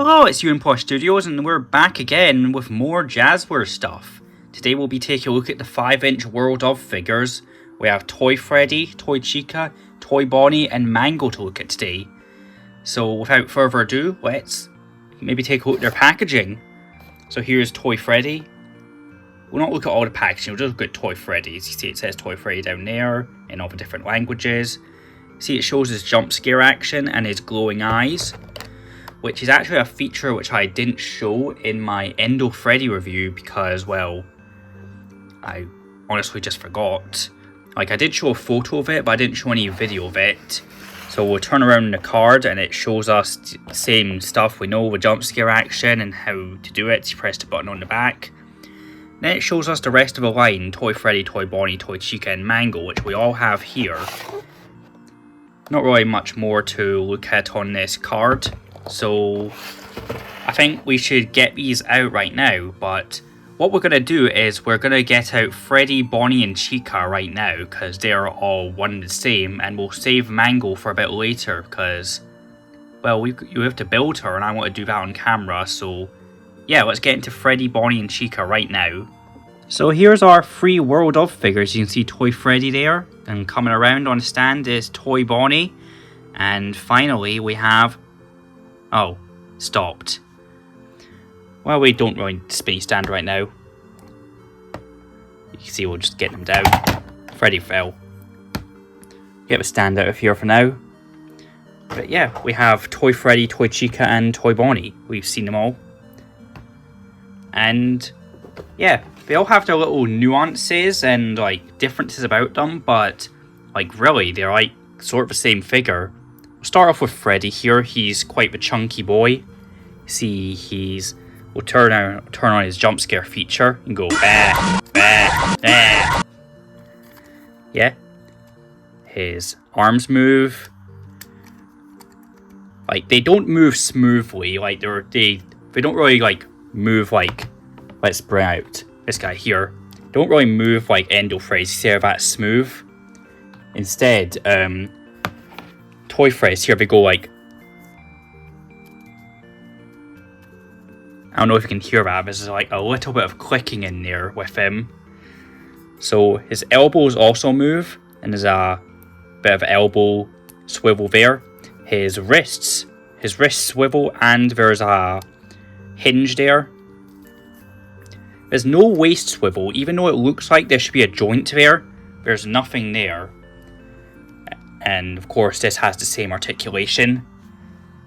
Hello, it's Euan Plush Studios, and we're back again with more Jazwares stuff. Today we'll be taking a look at the 5-inch World of figures. We have Toy Freddy, Toy Chica, Toy Bonnie, and Mango to look at today. So without further ado, let's maybe take a look at their packaging. So here's Toy Freddy. We'll not look at all the packaging, we'll just look at Toy Freddy. As you see, it says Toy Freddy down there in all the different languages. See, it shows his jump scare action and his glowing eyes, which is actually a feature which I didn't show in my Endo Freddy review because, well, I honestly just forgot. Like, I did show a photo of it, but I didn't show any video of it. So we'll turn around the card and it shows us the same stuff we know with jump scare action and how to do it. You press the button on the back. Then it shows us the rest of the line, Toy Freddy, Toy Bonnie, Toy Chica and Mango, which we all have here. Not really much more to look at on this card. So I think we should get these out right now, but what we're going to do is we're going to get out Freddy, Bonnie and Chica right now because they're all one and the same, and we'll save Mango for a bit later because, well, you have to build her and I want to do that on camera. So yeah, let's get into Freddy, Bonnie and Chica right now. So here's our 3 World of figures. You can see Toy Freddy there, and coming around on the stand is Toy Bonnie, and finally we have... Oh, stopped. Well, we don't really need to spinny stand right now. You can see we'll just get them down. Freddy fell. Get the stand out of here for now. But yeah, we have Toy Freddy, Toy Chica and Toy Bonnie. We've seen them all. And yeah, they all have their little nuances and like differences about them, but like really they're like sort of the same figure. We'll start off with Freddy here. He's quite the chunky boy. See, we'll turn on his jump scare feature and go bah, bah, bah. Yeah. His arms move. Like, they don't move smoothly. Like, they don't really like move like, let's bring out this guy here. Don't really move like Endo Freddy's. See how that's smooth? Instead, Toy Freddy's here, they go like... I don't know if you can hear that, but there's like a little bit of clicking in there with him. So his elbows also move, and there's a bit of elbow swivel there. His wrists swivel, and there's a hinge there. There's no waist swivel, even though it looks like there should be a joint there. There's nothing there. And of course this has the same articulation.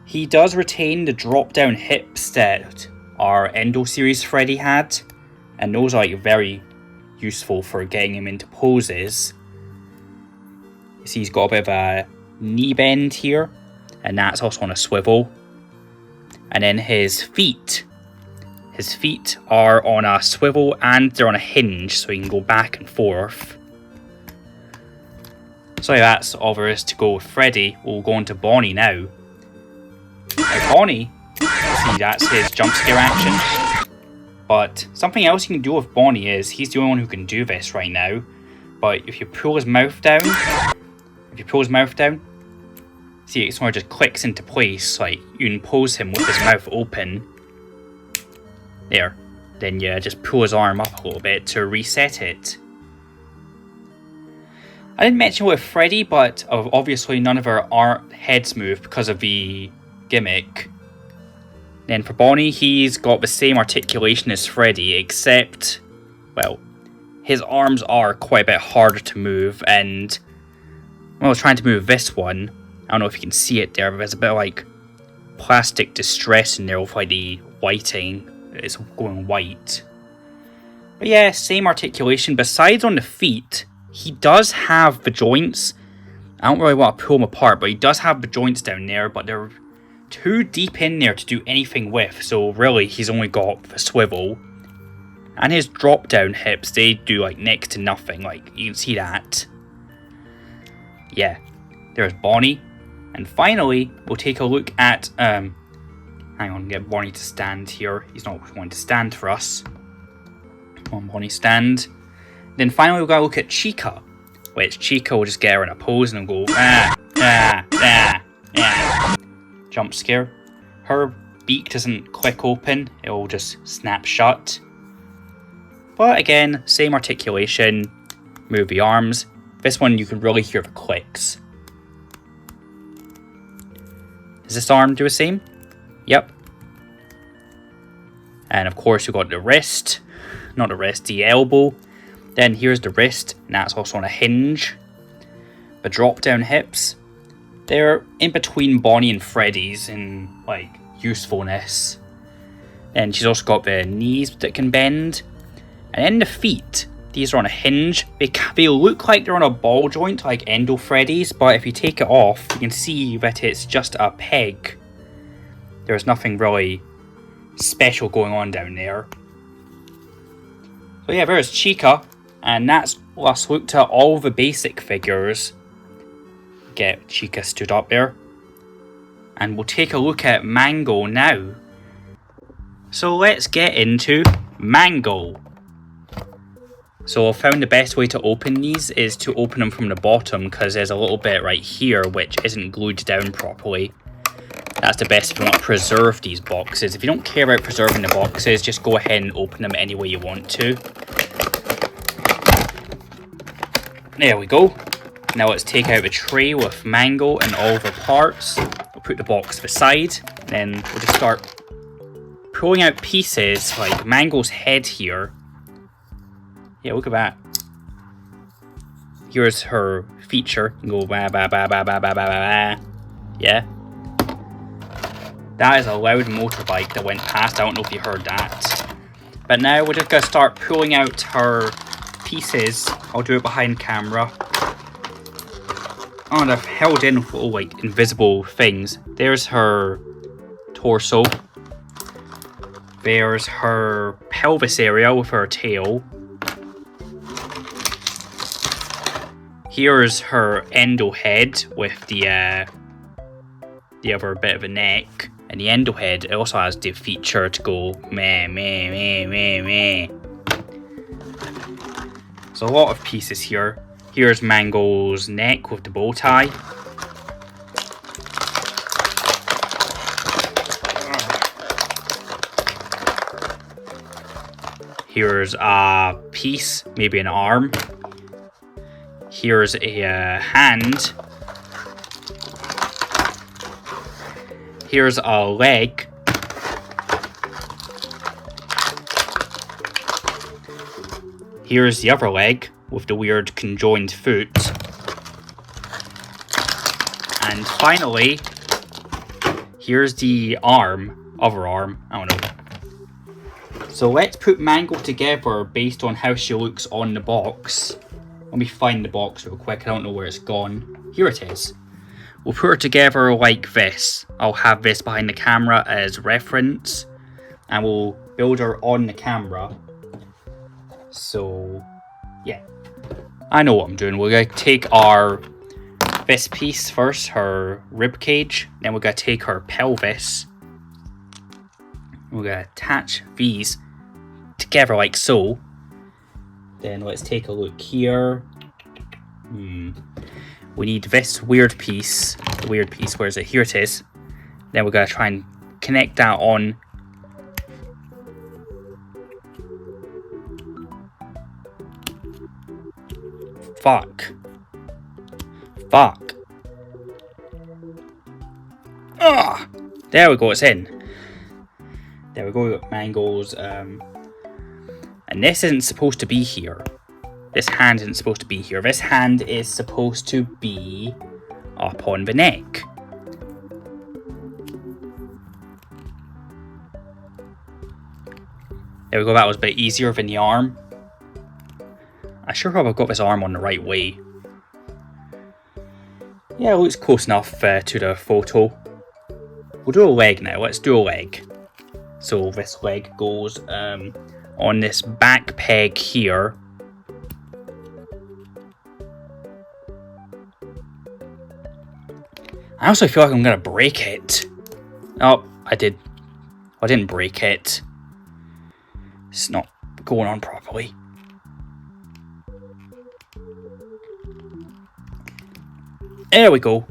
He does retain the drop down hips that our Endo series Freddy had, and those are like very useful for getting him into poses. You see he's got a bit of a knee bend here, and that's also on a swivel. And then his feet are on a swivel and they're on a hinge, so he can go back and forth. So that's all there is to go with Freddy. We'll go on to Bonnie now. Now Bonnie, see, that's his jump scare action. But something else you can do with Bonnie is, he's the only one who can do this right now. But if you pull his mouth down, see, it sort of just clicks into place. Like, you can pose him with his mouth open. There. Then you just pull his arm up a little bit to reset it. I didn't mention with Freddy, but obviously none of our heads move because of the gimmick. Then for Bonnie, he's got the same articulation as Freddy, except, well, his arms are quite a bit harder to move, and when I was trying to move this one, I don't know if you can see it there, but there's a bit of like plastic distress in there with like the whiting. It's going white. But yeah, same articulation. Besides on the feet, he does have the joints. I don't really want to pull them apart, but he does have the joints down there, but they're too deep in there to do anything with. So really, he's only got the swivel. And his drop down hips, they do like next to nothing. Like, you can see that. Yeah, there's Bonnie. And finally, we'll take a look at, hang on, get Bonnie to stand here. He's not going to stand for us. Come on, Bonnie, stand. Then finally we'll go look at Chica, which Chica will just get her in a pose and go, ah, ah, ah, ah. Jump scare. Her beak doesn't click open, it'll just snap shut. But again, same articulation, move the arms. This one you can really hear the clicks. Does this arm do the same? Yep. And of course we've got the wrist, not the wrist, the elbow. Then here's the wrist, and that's also on a hinge. The drop down hips, they're in between Bonnie and Freddy's in like usefulness. And she's also got the knees that can bend. And then the feet, these are on a hinge. They look like they're on a ball joint like Endo Freddy's, but if you take it off, you can see that it's just a peg. There's nothing really special going on down there. So yeah, there's Chica, and that's us looked at all the basic figures. Get Chica stood up there. And we'll take a look at Mango now. So let's get into Mango. So I found the best way to open these is to open them from the bottom, because there's a little bit right here which isn't glued down properly. That's the best if you want to preserve these boxes. If you don't care about preserving the boxes, just go ahead and open them any way you want to. There we go. Now let's take out the tray with Mango and all the parts. We'll put the box beside, then we'll just start pulling out pieces like Mango's head here. Yeah, look at that. Here's her feature. You go ba ba ba ba ba ba ba ba. Yeah. That is a loud motorbike that went past. I don't know if you heard that. But now we're just gonna start pulling out her pieces. I'll do it behind camera. Oh, and I've held in little like invisible things. There's her torso. There's her pelvis area with her tail. Here's her endo head with the other bit of a neck. And the endo head, it also has the feature to go meh, meh, meh, meh, meh. There's a lot of pieces here. Here's Mango's neck with the bow tie. Here's a piece, maybe an arm. Here's a hand. Here's a leg. Here's the other leg with the weird conjoined foot. And finally, here's the arm, other arm, I don't know. So let's put Mango together based on how she looks on the box. Let me find the box real quick, I don't know where it's gone. Here it is. We'll put her together like this. I'll have this behind the camera as reference. And we'll build her on the camera. So, yeah. I know what I'm doing. We're going to take this piece first, her rib cage. Then we're going to take her pelvis. We're going to attach these together like so. Then let's take a look here. We need this weird piece. The weird piece, where is it? Here it is. Then we're going to try and connect that on. Fuck. Ah! There we go, it's in. There we go, we got Mango's. And this isn't supposed to be here. This hand isn't supposed to be here. This hand is supposed to be up on the neck. There we go, that was a bit easier than the arm. I sure hope I've got this arm on the right way. Yeah, it looks close enough to the photo. We'll do a leg now, let's do a leg. So this leg goes on this back peg here. I also feel like I'm gonna break it. Oh, I did. I didn't break it. It's not going on properly. There we go.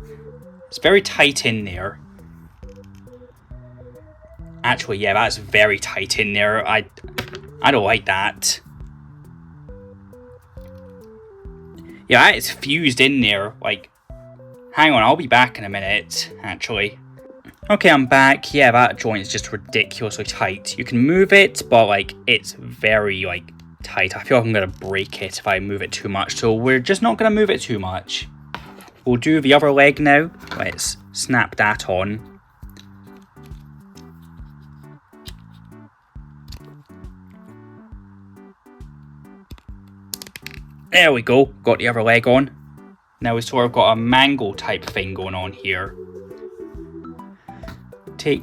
It's very tight in there. Actually, yeah, that's very tight in there. I don't like that. Yeah, it's fused in there. Like, hang on, I'll be back in a minute, actually. Okay, I'm back. Yeah, that joint is just ridiculously tight. You can move it, but, like, it's very, like, tight. I feel like I'm going to break it if I move it too much. So we're just not going to move it too much. We'll do the other leg now. Let's snap that on. There we go. Got the other leg on. Now we've sort of got a mango type thing going on here. How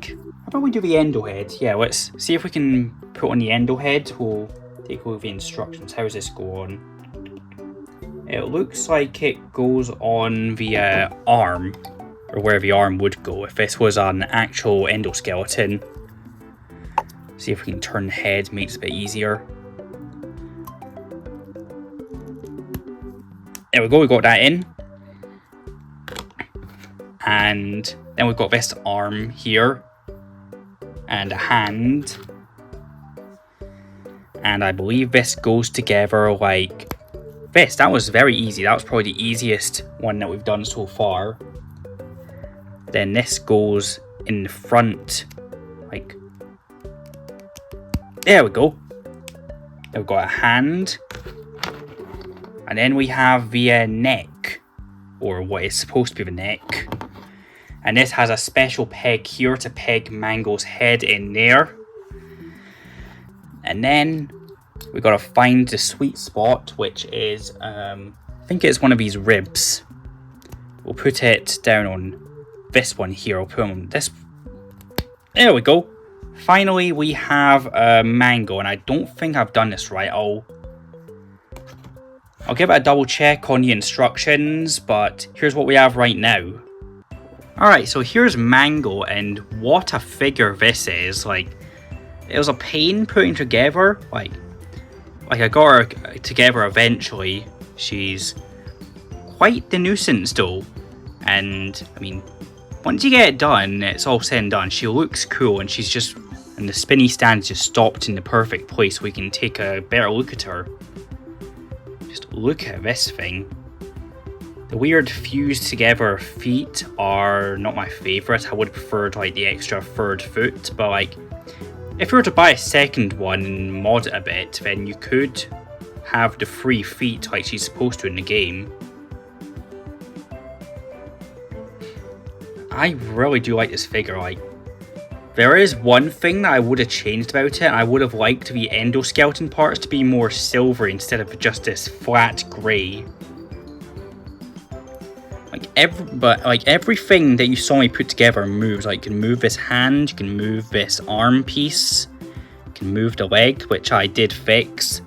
about we do the endo head? Yeah, let's see if we can put on the endo head. We'll take over the instructions. How does this go on? It looks like it goes on the arm, or where the arm would go if this was an actual endoskeleton. See if we can turn the head, makes it a bit easier. There we go, we got that in. And then we've got this arm here. And a hand. And I believe this goes together like this. That was very easy. That was probably the easiest one that we've done so far. Then this goes in the front. Like, there we go. Then we've got a hand. And then we have the neck, or what is supposed to be the neck. And this has a special peg here to peg Mango's head in there. And then we got to find the sweet spot, which is, I think it's one of these ribs. We'll put it down on this one here. I'll put on this. There we go. Finally, we have Mango, and I don't think I've done this right. I'll give it a double check on the instructions, but here's what we have right now. Alright, so here's Mango, and what a figure this is. Like, it was a pain putting together. Like I got her together eventually. She's quite the nuisance though. And, I mean, once you get it done, it's all said and done. She looks cool, and she's just, and the spinny stand's just stopped in the perfect place so we can take a better look at her. Just look at this thing. The weird fused together feet are not my favourite. I would prefer like the extra third foot, but like if you were to buy a second one and mod it a bit, then you could have the 3 feet like she's supposed to in the game. I really do like this figure. Like, there is one thing that I would have changed about it. I would have liked the endoskeleton parts to be more silvery instead of just this flat grey. Like everything that you saw me put together moves. Like, you can move this hand, you can move this arm piece, you can move the leg, which I did fix.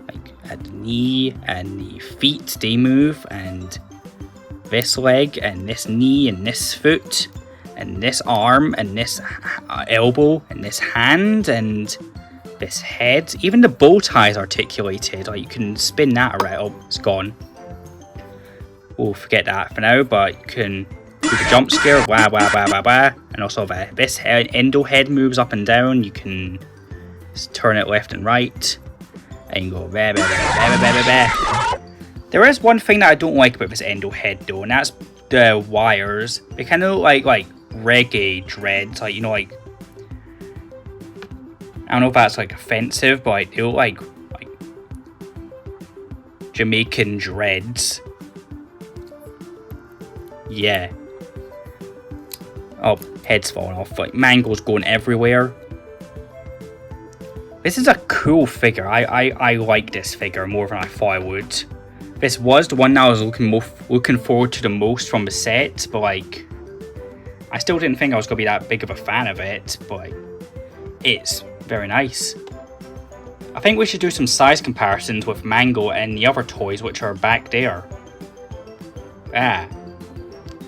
Like at the knee and the feet, they move, and this leg and this knee and this foot. And this arm, and this elbow, and this hand, and this head. Even the bow tie is articulated. Like, you can spin that around. Oh, it's gone. We'll forget that for now, but you can do the jump scare. Wah, wah, wah, wah, wah. And also this endo head moves up and down. You can just turn it left and right. And you go bah, bah, bah, bah, bah, bah, bah. There is one thing that I don't like about this endo head though, and that's the wires. They kind of look like reggae dreads, like, you know, like, I don't know if that's like offensive, but like, they look like Jamaican dreads. Yeah. Oh, head's falling off. Like, Mango's going everywhere. This is a cool figure. I like this figure more than I thought I would. This was the one that I was looking forward to the most from the set, but like, I still didn't think I was going to be that big of a fan of it, but it's very nice. I think we should do some size comparisons with Mango and the other toys which are back there.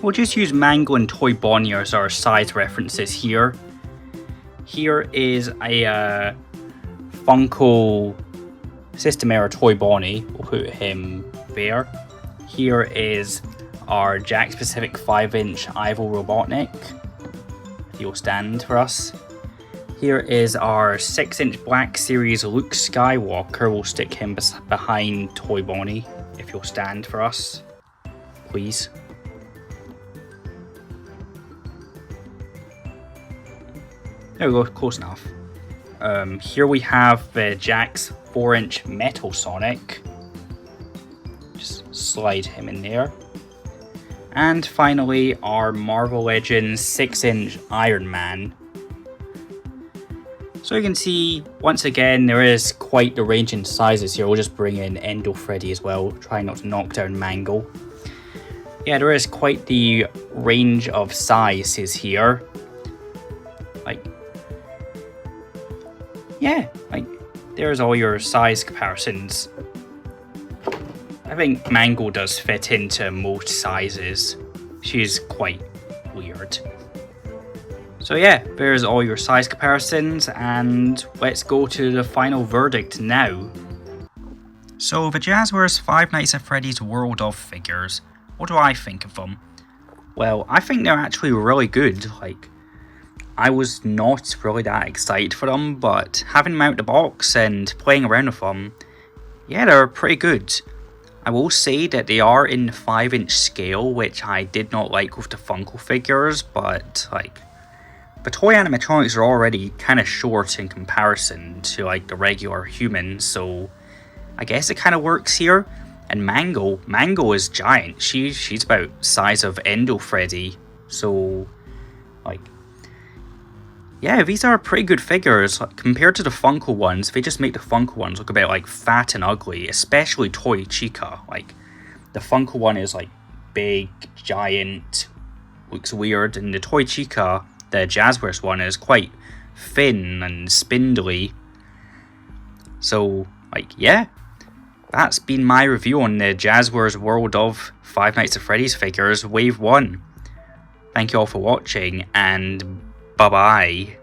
We'll just use Mango and Toy Bonnie as our size references here. Here is a Funko System Error Toy Bonnie. We'll put him there. Here is our Jack Specific 5-inch Ivo Robotnik. if you'll stand for us. Here is our 6-inch Black Series Luke Skywalker. We'll stick him behind Toy Bonnie, if you'll stand for us, please. There we go, close enough. Here we have Jack's 4-inch Metal Sonic. Just slide him in there. And finally, our Marvel Legends 6-inch Iron Man. So you can see, once again, there is quite the range in sizes here. We'll just bring in Endo Freddy as well, try not to knock down Mangle. Yeah, there is quite the range of sizes here. There's all your size comparisons. I think Mangle does fit into most sizes. She's quite weird. So yeah, there's all your size comparisons, and let's go to the final verdict now. So the Jazwares Five Nights at Freddy's World of figures, what do I think of them? Well, I think they're actually really good. I was not really that excited for them, but having them out of the box and playing around with them, yeah, they're pretty good. I will say that they are in the 5-inch scale, which I did not like with the Funko figures, but the toy animatronics are already kind of short in comparison to the regular humans, so I guess it kind of works here. And Mango is giant. She's about size of Endo Freddy, so yeah, these are pretty good figures compared to the Funko ones. They just make the Funko ones look a bit fat and ugly, especially Toy Chica. The Funko one is big, giant, looks weird, and the Toy Chica, the Jazwares one, is quite thin and spindly. So yeah, that's been my review on the Jazwares World of Five Nights at Freddy's figures Wave 1. Thank you all for watching, and bye bye.